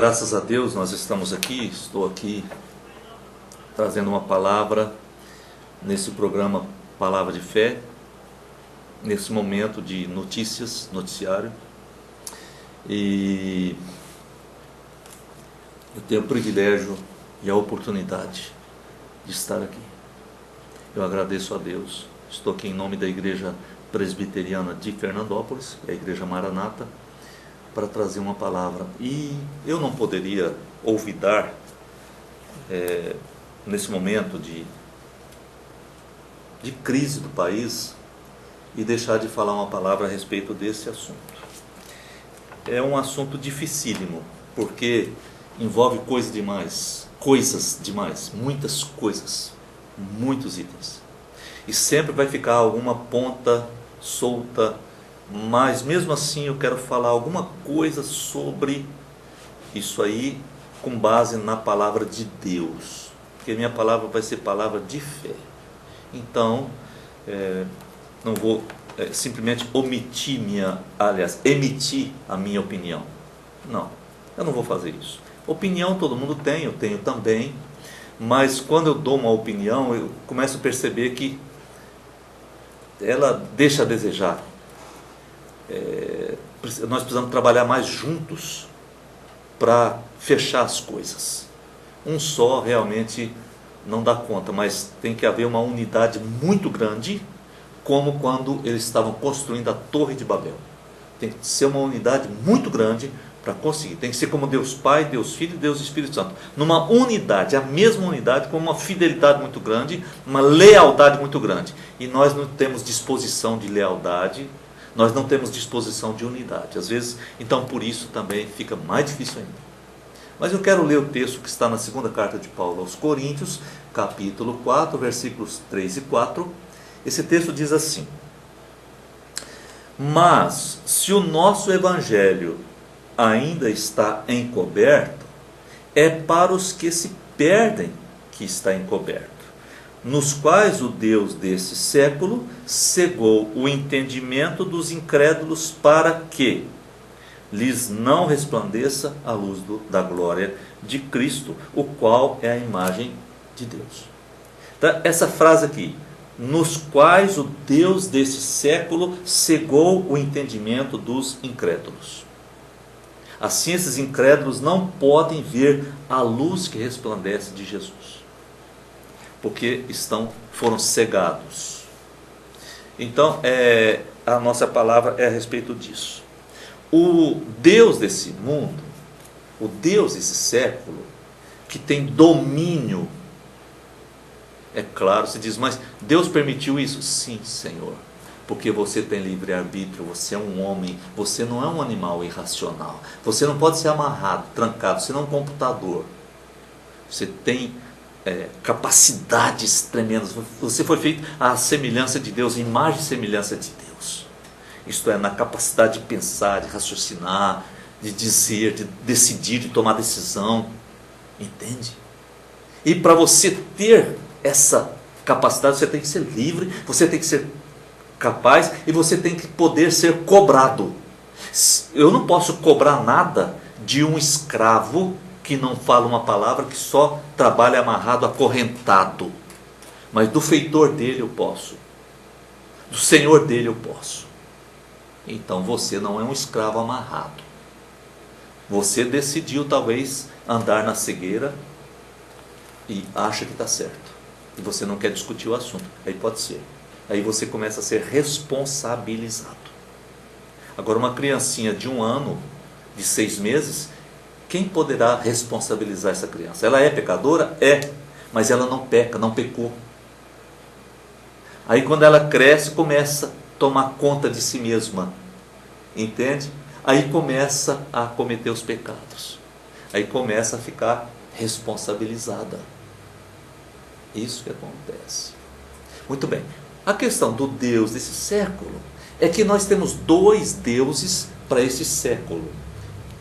Graças a Deus nós estamos aqui, estou aqui trazendo uma palavra nesse programa Palavra de Fé, nesse momento de notícias, noticiário, e eu tenho o privilégio e a oportunidade de estar aqui. Eu agradeço a Deus, estou aqui em nome da Igreja Presbiteriana de Fernandópolis, a Igreja Maranata, para trazer uma palavra. E eu não poderia olvidar, nesse momento de crise do país, e deixar de falar uma palavra a respeito desse assunto. É um assunto dificílimo, porque envolve coisas demais, muitas coisas, muitos itens. E sempre vai ficar alguma ponta solta, mas mesmo assim eu quero falar alguma coisa sobre isso aí, com base na palavra de Deus, porque minha palavra vai ser palavra de fé. Então, não vou simplesmente emitir a minha opinião. Não, eu não vou fazer isso. Opinião todo mundo tem, eu tenho também, mas quando eu dou uma opinião, eu começo a perceber que ela deixa a desejar. Nós precisamos trabalhar mais juntos para fechar as coisas. Um só realmente não dá conta, mas tem que haver uma unidade muito grande, como quando eles estavam construindo a Torre de Babel. Tem que ser uma unidade muito grande para conseguir. Tem que ser como Deus Pai, Deus Filho e Deus Espírito Santo. Numa unidade, a mesma unidade, com uma fidelidade muito grande, uma lealdade muito grande. E nós não temos disposição de lealdade, nós não temos disposição de unidade. Às vezes, então por isso também fica mais difícil ainda. Mas eu quero ler o texto que está na segunda carta de Paulo aos Coríntios, capítulo 4, versículos 3 e 4. Esse texto diz assim: mas se o nosso evangelho ainda está encoberto, é para os que se perdem que está encoberto, nos quais o Deus desse século cegou o entendimento dos incrédulos, para que lhes não resplandeça a luz da glória de Cristo, o qual é a imagem de Deus. Então, essa frase aqui, nos quais o Deus desse século cegou o entendimento dos incrédulos. Assim, esses incrédulos não podem ver a luz que resplandece de Jesus, porque foram cegados. Então, a nossa palavra é a respeito disso. O Deus desse mundo, o Deus desse século, que tem domínio, é claro, se diz, mas Deus permitiu isso? Sim, Senhor, porque você tem livre-arbítrio, você é um homem, você não é um animal irracional, você não pode ser amarrado, trancado, você não é um computador, você tem capacidades tremendas, você foi feito à semelhança de Deus, imagem e semelhança de Deus, isto é, na capacidade de pensar, de raciocinar, de dizer, de decidir, de tomar decisão, entende? E para você ter essa capacidade, você tem que ser livre, você tem que ser capaz e você tem que poder ser cobrado. Eu não posso cobrar nada de um escravo que não fala uma palavra, que só trabalha amarrado, acorrentado, mas do feitor dele eu posso, do senhor dele eu posso. Então você não é um escravo amarrado, você decidiu talvez andar na cegueira e acha que está certo, e você não quer discutir o assunto, aí pode ser. Aí você começa a ser responsabilizado. Agora, uma criancinha de 1 ano, de 6 meses, quem poderá responsabilizar essa criança? Ela é pecadora? É, mas ela não peca, não pecou. Aí quando ela cresce, começa a tomar conta de si mesma, entende? Aí começa a cometer os pecados, aí começa a ficar responsabilizada. Isso que acontece. Muito bem. A questão do Deus desse século é que nós temos 2 deuses para esse século,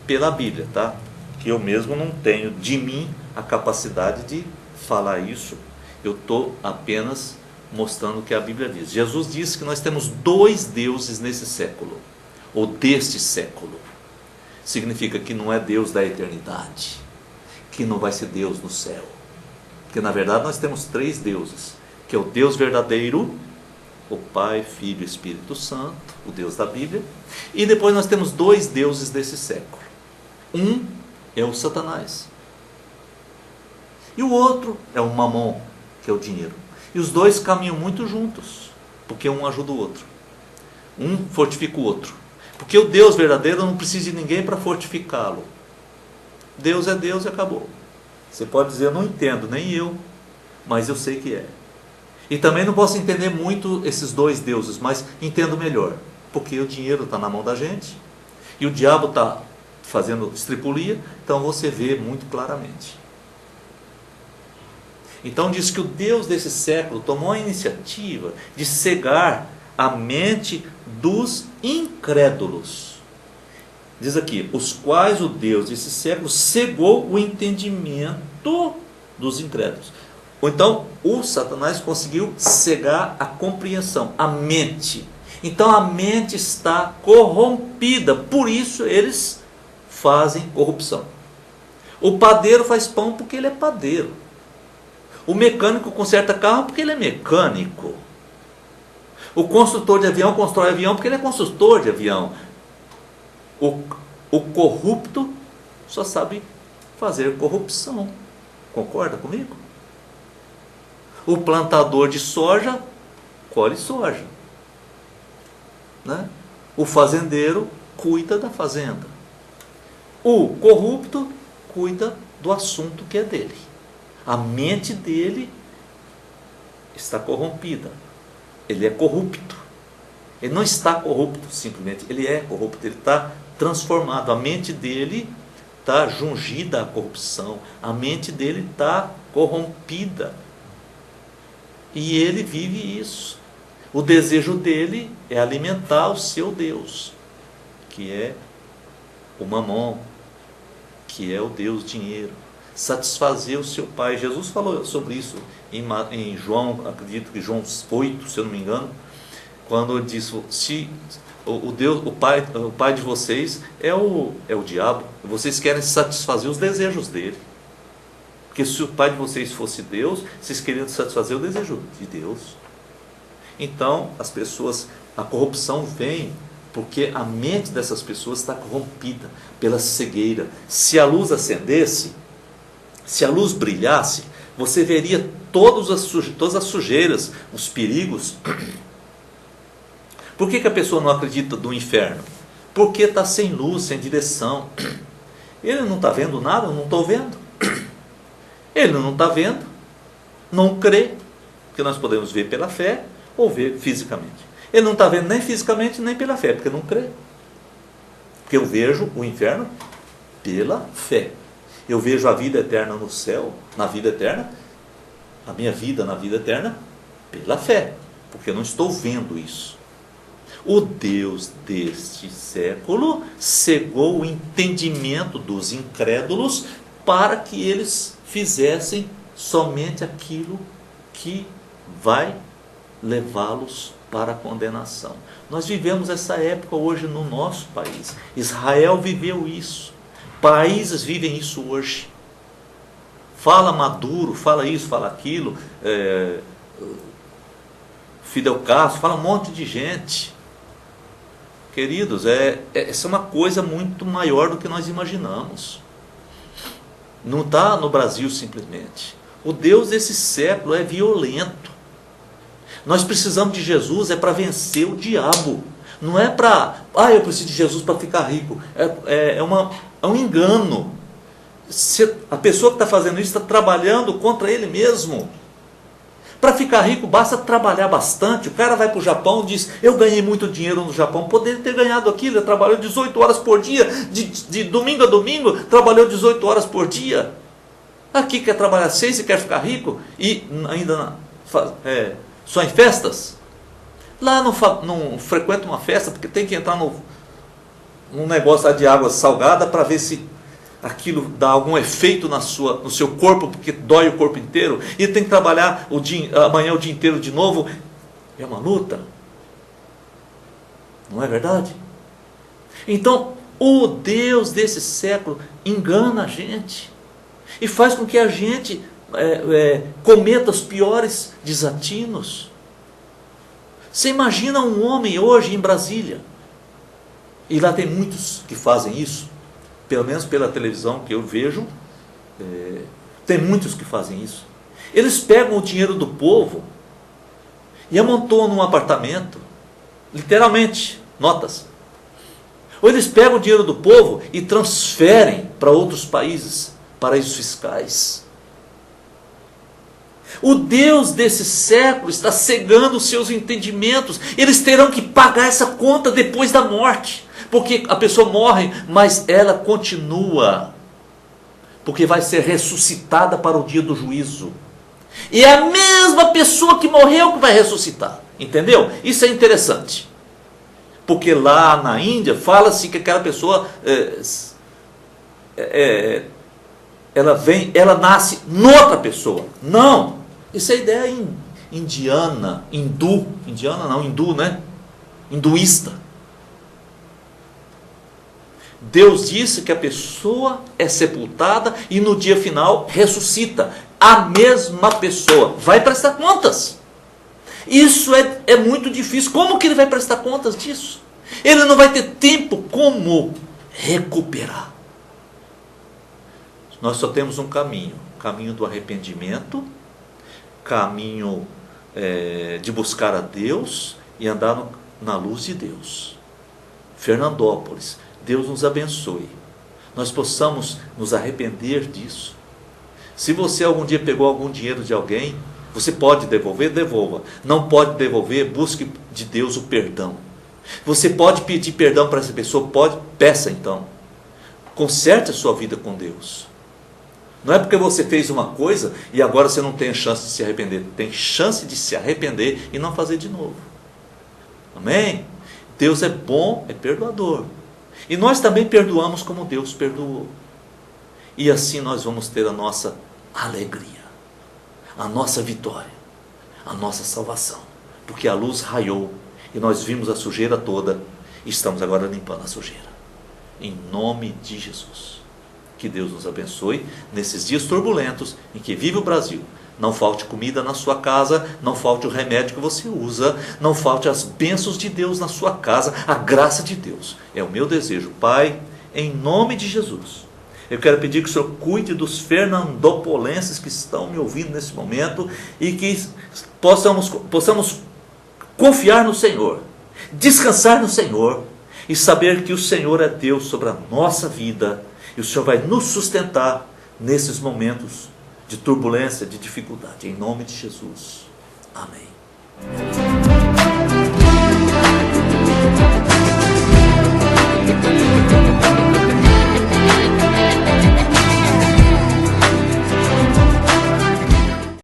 pela Bíblia, tá? Que eu mesmo não tenho de mim a capacidade de falar isso, eu estou apenas mostrando o que a Bíblia diz. Jesus disse que nós temos 2 deuses nesse século, ou deste século. significa que não é Deus da eternidade, que não vai ser Deus no céu. Porque na verdade nós temos 3 deuses, que é o Deus verdadeiro, o Pai, Filho e Espírito Santo, o Deus da Bíblia, e depois nós temos 2 deuses desse século. Um é o Satanás, e o outro é o Mamon, que é o dinheiro. E os 2 caminham muito juntos, porque um ajuda o outro, um fortifica o outro. Porque o Deus verdadeiro não precisa de ninguém para fortificá-lo. Deus é Deus e acabou. Você pode dizer, eu não entendo, nem eu, mas eu sei que é. E também não posso entender muito esses 2 deuses, mas entendo melhor, porque o dinheiro está na mão da gente, e o diabo está fazendo estripulia, então você vê muito claramente. Então diz que o Deus desse século tomou a iniciativa de cegar a mente dos incrédulos. Diz aqui, os quais o Deus desse século cegou o entendimento dos incrédulos. Ou então, o Satanás conseguiu cegar a compreensão, a mente. Então a mente está corrompida, por isso eles fazem corrupção. O padeiro faz pão porque ele é padeiro. O mecânico conserta carro porque ele é mecânico. O construtor de avião constrói avião porque ele é construtor de avião. O corrupto só sabe fazer corrupção. Concorda comigo? O plantador de soja colhe soja, né? O fazendeiro cuida da fazenda. O corrupto cuida do assunto que é dele. A mente dele está corrompida. Ele é corrupto. Ele não está corrupto simplesmente, ele é corrupto, ele está transformado. A mente dele está jungida à corrupção. A mente dele está corrompida. E ele vive isso. O desejo dele é alimentar o seu Deus, que é o Mamon, que é o Deus dinheiro. Satisfazer o seu pai. Jesus falou sobre isso em João, acredito que João 8, se eu não me engano, quando disse, se o pai de vocês é o diabo, vocês querem satisfazer os desejos dele. Porque se o pai de vocês fosse Deus, vocês queriam satisfazer o desejo de Deus. Então, as pessoas, a corrupção vem porque a mente dessas pessoas está corrompida pela cegueira. Se a luz acendesse, se a luz brilhasse, você veria todas as sujeiras, os perigos. Por que a pessoa não acredita no inferno? Porque está sem luz, sem direção. Ele não está vendo nada, eu não estou vendo. Ele não está vendo, não crê, porque nós podemos ver pela fé ou ver fisicamente. Ele não está vendo nem fisicamente nem pela fé, porque não crê. Porque eu vejo o inferno pela fé. Eu vejo a vida eterna no céu, na vida eterna, a minha vida na vida eterna, pela fé, porque eu não estou vendo isso. O Deus deste século cegou o entendimento dos incrédulos para que eles fizessem somente aquilo que vai levá-los para a condenação. Nós vivemos essa época hoje no nosso país. Israel viveu isso. Países vivem isso hoje. Fala Maduro, fala isso, fala aquilo, Fidel Castro, fala um monte de gente. Queridos, essa é uma coisa muito maior do que nós imaginamos. Não está no Brasil simplesmente. O Deus desse século é violento. Nós precisamos de Jesus para vencer o diabo. Não é para, eu preciso de Jesus para ficar rico. É um engano. A pessoa que está fazendo isso está trabalhando contra ele mesmo. Para ficar rico basta trabalhar bastante. O cara vai para o Japão e diz, eu ganhei muito dinheiro no Japão. Poderia ter ganhado aquilo, ele trabalhou 18 horas por dia, de domingo a domingo, trabalhou 18 horas por dia. Aqui quer trabalhar 6 e quer ficar rico, e ainda só em festas. Lá não frequenta uma festa, porque tem que entrar num negócio lá de água salgada para ver se aquilo dá algum efeito no seu corpo, porque dói o corpo inteiro, e tem que trabalhar amanhã o dia inteiro de novo. É uma luta. Não é verdade? Então, O Deus desse século engana a gente e faz com que a gente cometa os piores desatinos. Você imagina um homem hoje em Brasília, e lá tem muitos que fazem isso, pelo menos pela televisão que eu vejo, tem muitos que fazem isso. Eles pegam o dinheiro do povo e amontoam num apartamento, literalmente, notas. Ou eles pegam o dinheiro do povo e transferem para outros países, paraísos fiscais. O Deus desse século está cegando os seus entendimentos. Eles terão que pagar essa conta depois da morte. Porque a pessoa morre, mas ela continua. Porque vai ser ressuscitada para o dia do juízo. E é a mesma pessoa que morreu que vai ressuscitar. Entendeu? Isso é interessante. Porque lá na Índia fala-se que aquela pessoa ela nasce noutra pessoa. Não! Isso é ideia indiana, hindu, né? Hinduísta. Deus disse que a pessoa é sepultada e no dia final ressuscita. A mesma pessoa vai prestar contas. Isso é muito difícil. Como que ele vai prestar contas disso? Ele não vai ter tempo como recuperar. Nós só temos um caminho. Caminho do arrependimento, caminho de buscar a Deus e andar na luz de Deus. Fernandópolis, Deus nos abençoe. Nós possamos nos arrepender disso. Se você algum dia pegou algum dinheiro de alguém, você pode devolver? Devolva. Não pode devolver? Busque de Deus o perdão. Você pode pedir perdão para essa pessoa? Pode? Peça então. Conserte a sua vida com Deus. Não é porque você fez uma coisa e agora você não tem chance de se arrepender. Tem chance de se arrepender e não fazer de novo. Amém? Deus é bom, é perdoador. E nós também perdoamos como Deus perdoou. E assim nós vamos ter a nossa alegria, a nossa vitória, a nossa salvação. Porque a luz raiou e nós vimos a sujeira toda e estamos agora limpando a sujeira. Em nome de Jesus. Que Deus nos abençoe nesses dias turbulentos em que vive o Brasil. Não falte comida na sua casa, não falte o remédio que você usa, não falte as bênçãos de Deus na sua casa, a graça de Deus. É o meu desejo, Pai, em nome de Jesus. Eu quero pedir que o Senhor cuide dos fernandopolenses que estão me ouvindo nesse momento e que possamos confiar no Senhor, descansar no Senhor e saber que o Senhor é Deus sobre a nossa vida e o Senhor vai nos sustentar nesses momentos de turbulência, de dificuldade. Em nome de Jesus. Amém.